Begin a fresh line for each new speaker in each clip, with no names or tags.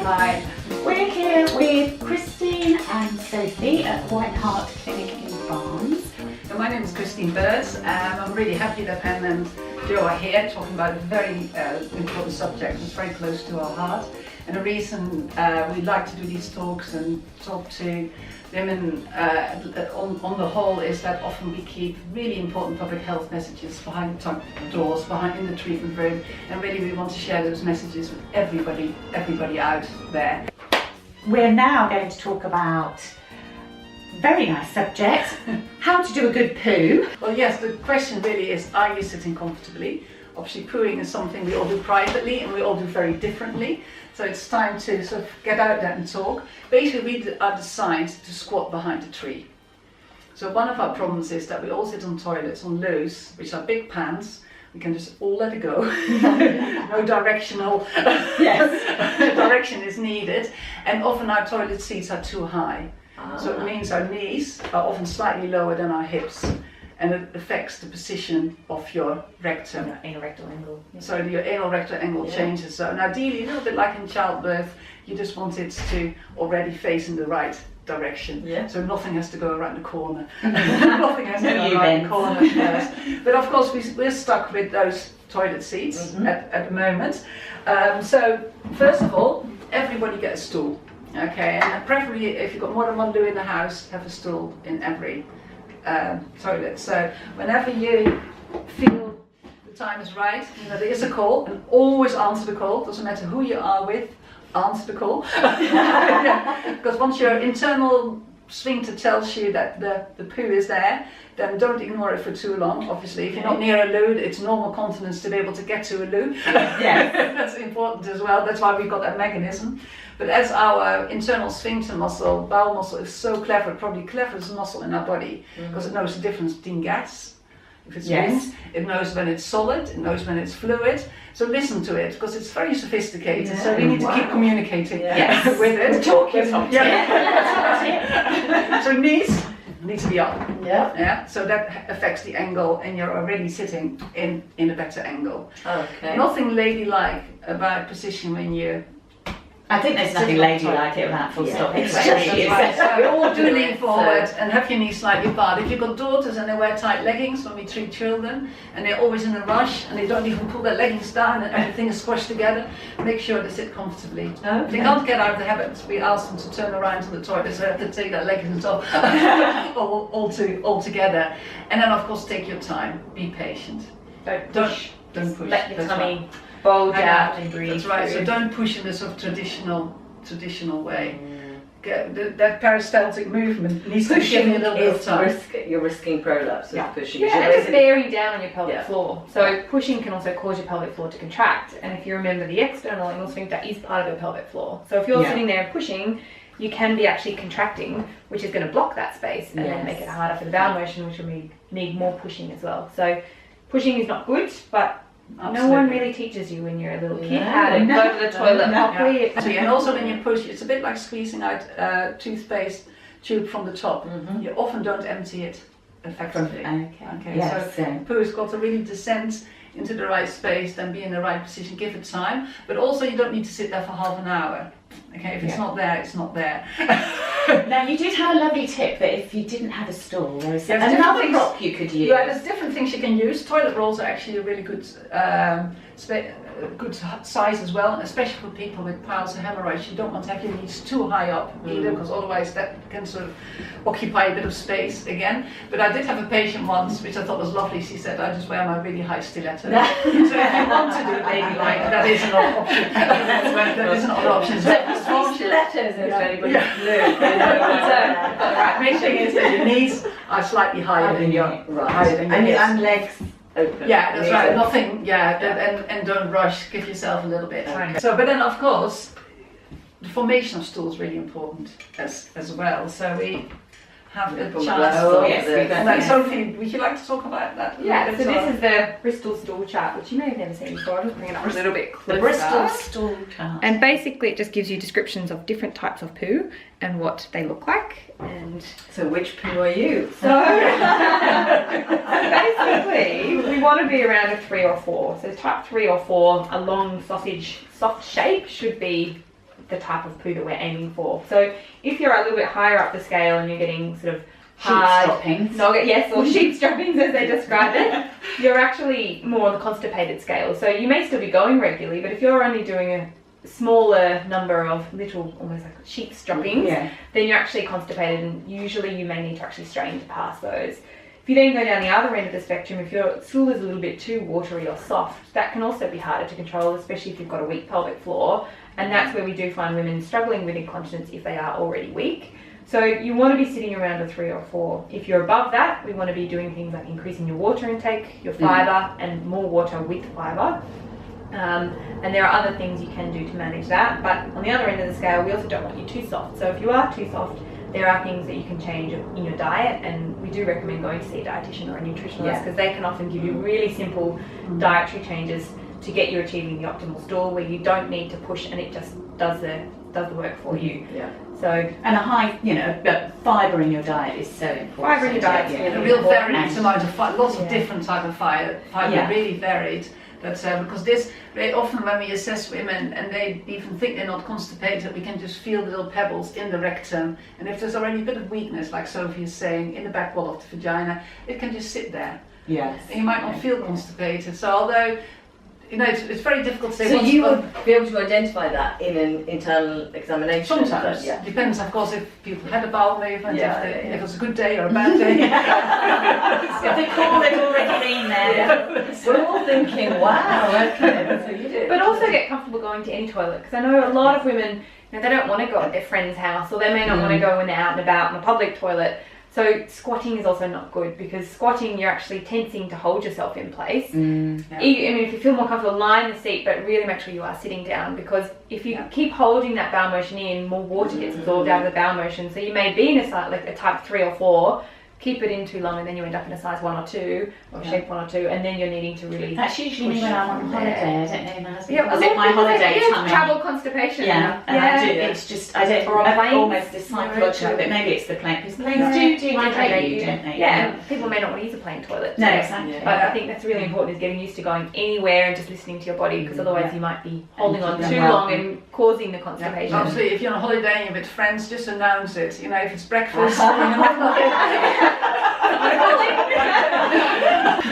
Hi. We're here with Christine and Sophie at Hart Clinic in Barnes.
So my name is Christine Bird, and I'm really happy that Anne and Joe are here talking about a very important subject that's very close to our heart. And the reason we like to do these talks and talk to women on the whole is that often we keep really important public health messages behind the doors, in the treatment room, and really we want to share those messages with everybody out there.
We're now going to talk about a very nice subject, how to do a good poo.
Well, yes, the question really is, are you sitting comfortably? Obviously, pooing is something we all do privately and we all do very differently. So it's time to sort of get out there and talk. Basically, we are designed to squat behind a tree. So one of our problems is that we all sit on toilets on loos, which are big pans. We can just all let it go. No directional direction is needed. And often our toilet seats are too high. So it means our knees are often slightly lower than our hips. And it affects the position of your rectum.
Your anal rectal angle. Yeah.
So your anal rectal angle changes. So, and ideally, a little bit like in childbirth, you just want it to already face in the right direction. Yeah. So nothing has to go around the corner. Nothing has to go around the corner first. But of course, we're stuck with those toilet seats at the moment. So first of all, everybody get a stool. Okay, and preferably if you've got more than one loo in the house, have a stool in every toilet. So whenever you feel the time is right, you know there is a call, and always answer the call. Doesn't matter who you are with, answer the call. Because once your internal sphincter tells you that the poo is there, then don't ignore it for too long. Obviously, if you're not near a loo, it's normal continence to be able to get to a loo. That's important as well. That's why we've got that mechanism. But as our internal sphincter muscle, bowel muscle, is so clever, probably cleverest muscle in our body, because it knows the difference between gas, if it's wind, it knows when it's solid, it knows when it's fluid. So listen to it, because it's very sophisticated. So we need to keep communicating with it.
Talking.
So knees need to be up. So that affects the angle, and you're already sitting in a better angle. Okay. Nothing ladylike about position when you.
I think there's nothing ladylike it that full stop.
We're all do lean forward and have your knees slightly apart. If you've got daughters and they wear tight leggings, when we treat children, and they're always in a rush and they don't even pull their leggings down and everything is squashed together, make sure they sit comfortably. If they can't get out of the habit, we ask them to turn around to the toilet, so they have to take their leggings off all together. And then of course take your time, be patient. Don't push.
Let your tummy bulge out and breathe.
That's right. So don't push in the sort of traditional way. That peristaltic movement needs to give you a little bit of time.
You're risking prolapse of pushing.
Yeah, and it's bearing down on your pelvic floor. So pushing can also cause your pelvic floor to contract. And if you remember, the external anal sphincter is part of your pelvic floor. So if you're sitting there and pushing, you can be actually contracting, which is going to block that space and then make it harder for the bowel motion, which will need more pushing as well. So pushing is not good, but no one really teaches you when you're a little kid how to go to the toilet properly.
And also when you push, it's a bit like squeezing out toothpaste tube from the top. You often don't empty it effectively. So poo's got to really descend into the right space, then be in the right position, give it time. But also you don't need to sit there for half an hour. Okay, if it's not there, it's not there.
Now you did have a lovely tip that if you didn't have a stool, there was another prop you could use.
Yeah, there's different things you can use. Toilet rolls are actually a really good good size as well, especially for people with piles of hemorrhoids. You don't want to have your knees too high up either, because otherwise that can sort of occupy a bit of space again. But I did have a patient once, which I thought was lovely. She said, I just wear my really high stiletto. So if you want to do it ladylike, that is another option. That is another option.
Stilettos if anybody
The main thing is that your knees are slightly higher than your
and legs open.
Yeah, that's right. Nothing. And don't rush. Give yourself a little bit. So, but then of course, the formation of stool is really important as well. So we have a
From
chance.
the
So,
yes,
and then Sophie, would you like to talk about that?
Yeah, so this is the Bristol stool chart, which you may have never seen before. I'll just bring it up a little bit closer.
The Bristol stool chart.
And basically it just gives you descriptions of different types of poo and what they look like. And
So which poo are you?
so basically we want to be around a 3 or 4. So type 3 or 4, a long sausage soft shape should be the type of poo that we're aiming for. So if you're a little bit higher up the scale and you're getting sort of hard
droppings.
nugget, yes, or sheep's droppings as they describe it, you're actually more on the constipated scale. So you may still be going regularly, but if you're only doing a smaller number of little, almost like sheep's droppings, then you're actually constipated, and usually you may need to actually strain to pass those. If you then go down the other end of the spectrum, if your stool is a little bit too watery or soft, that can also be harder to control, especially if you've got a weak pelvic floor. And that's where we do find women struggling with incontinence if they are already weak. So you want to be sitting around a 3 or 4. If you're above that, we want to be doing things like increasing your water intake, your fibre, and more water with fibre. And there are other things you can do to manage that. But on the other end of the scale, we also don't want you too soft. So if you are too soft, there are things that you can change in your diet, and we do recommend going to see a dietitian or a nutritionist because they can often give you really simple dietary changes to get you achieving the optimal stool where you don't need to push, and it just does the work for you. So
And a high, but fibre in your diet is so important.
Fibre in your diet is
A
really
real
important.
varied amount of fibre, lots of different type of fibre, really varied. But because this, very often when we assess women and they even think they're not constipated, we can just feel the little pebbles in the rectum. And if there's already a bit of weakness, like Sophie is saying, in the back wall of the vagina, it can just sit there.
Yes.
And you might not feel constipated. So although, it's very difficult to say.
So you would be able to identify that in an internal examination?
Sometimes. Depends, of course, if people had a bowel movement, if it was a good day or a bad day.
If they call it already been there.
We're all thinking, wow, okay, so you did.
But also get comfortable going to any toilet, because I know a lot of women, they don't want to go at their friend's house, or they may not want to go when they're out and about in a public toilet. So squatting is also not good, because squatting you're actually tensing to hold yourself in place. I mean, if you feel more comfortable, lie in the seat, but really make sure you are sitting down, because if you keep holding that bowel motion in, more water gets absorbed out of the bowel motion. So you may be in a size like a type 3 or 4, keep it in too long, and then you end up in a size 1 or 2 or shape 1 or 2, and then you're needing to really.
That's usually me when I'm on holiday. I don't know, my husband.
Yeah,
Was it my holiday time?
Travel constipation.
And I do. It's just I don't.
Or on planes.
Almost a psychological, but maybe it's the plane, because planes do hydrate you, don't they?
Yeah, and people may not want to use a plane toilet.
No, exactly.
But I think that's really important, is getting used to going anywhere and just listening to your body, because otherwise you might be holding on too long and causing the constipation.
Obviously, if you're on holiday and you're with friends, just announce it. If it's breakfast.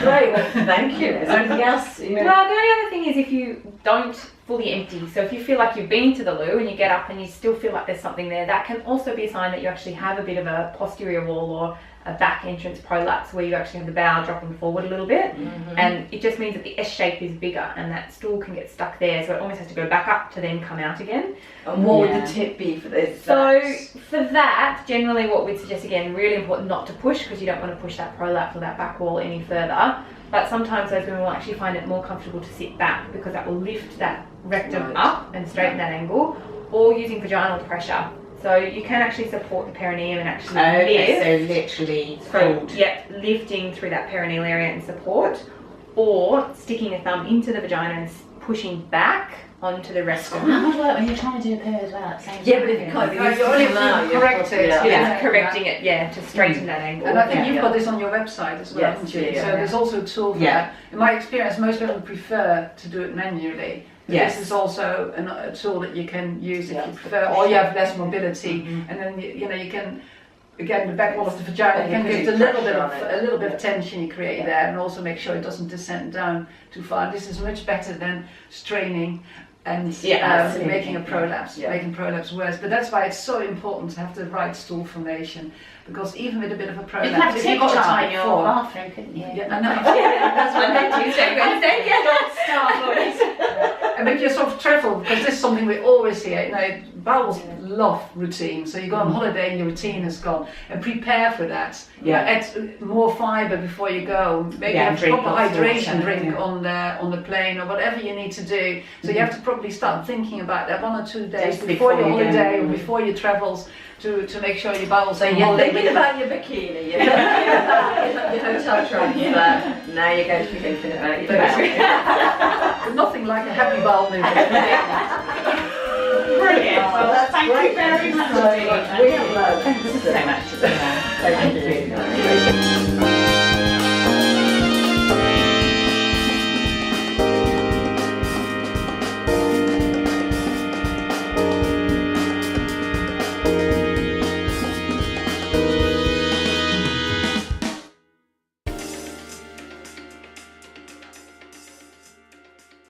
Great, well, thank you. Is there anything else?
Well, the only other thing is if you don't fully empty. So if you feel like you've been to the loo and you get up and you still feel like there's something there, that can also be a sign that you actually have a bit of a posterior wall or a back entrance prolapse, where you actually have the bowel dropping forward a little bit. And it just means that the S shape is bigger and that stool can get stuck there, so it almost has to go back up to then come out again.
And what would the tip be for this?
So for that, generally what we'd suggest, again, really important not to push, because you don't want to push that prolapse or that back wall any further. But sometimes those women will actually find it more comfortable to sit back, because that will lift that rectum up and straighten that angle, or using vaginal pressure. So you can actually support the perineum and actually lift.
So literally fold.
Lifting through that perineal area and support, or sticking a thumb into the vagina and pushing back onto the rectum.
Hard work when you're trying to do a poo as well at the same time.
Yeah, but if you can't,
you're only correct it.
Correcting it, to straighten that angle.
And I think you've got this on your website as well, haven't you? So there's also a tool for that. In my experience, most women prefer to do it manually. This is also a tool that you can use if you prefer, or you have less mobility, and then you can, again, the back wall of the vagina, you can give it a little bit of tension you create there, and also make sure it doesn't descend down too far. This is much better than straining and making a prolapse, making prolapse worse. But that's why it's so important to have the right stool formation, because even with a bit of a prolapse,
you could have
if you've got a
TikTok
type
in your
4,
bathroom, couldn't you?
That's Monday, Tuesday, Wednesday.
Don't start, Louise.
But you sort of travel, because this is something we always hear, you know, bowels love routine. So you go on holiday and your routine is gone. And prepare for that.
Yeah.
Add more fibre before you go. Maybe have
drink
proper
lots of
hydration
water,
drink
yeah.
on the plane or whatever you need to do. So you have to probably start thinking about that 1 or 2 days
Just
before your
before you go.
holiday or before your travels to make sure your bowels
So
are
you're
holiday.
thinking about your bikini, you're thinking about your hotel transfer, now you're going to be thinking about your bowel.
But nothing like a happy bowel movement.
Brilliant. Well, thank you very much.
We have learned.
Thank you so much.
Thank you.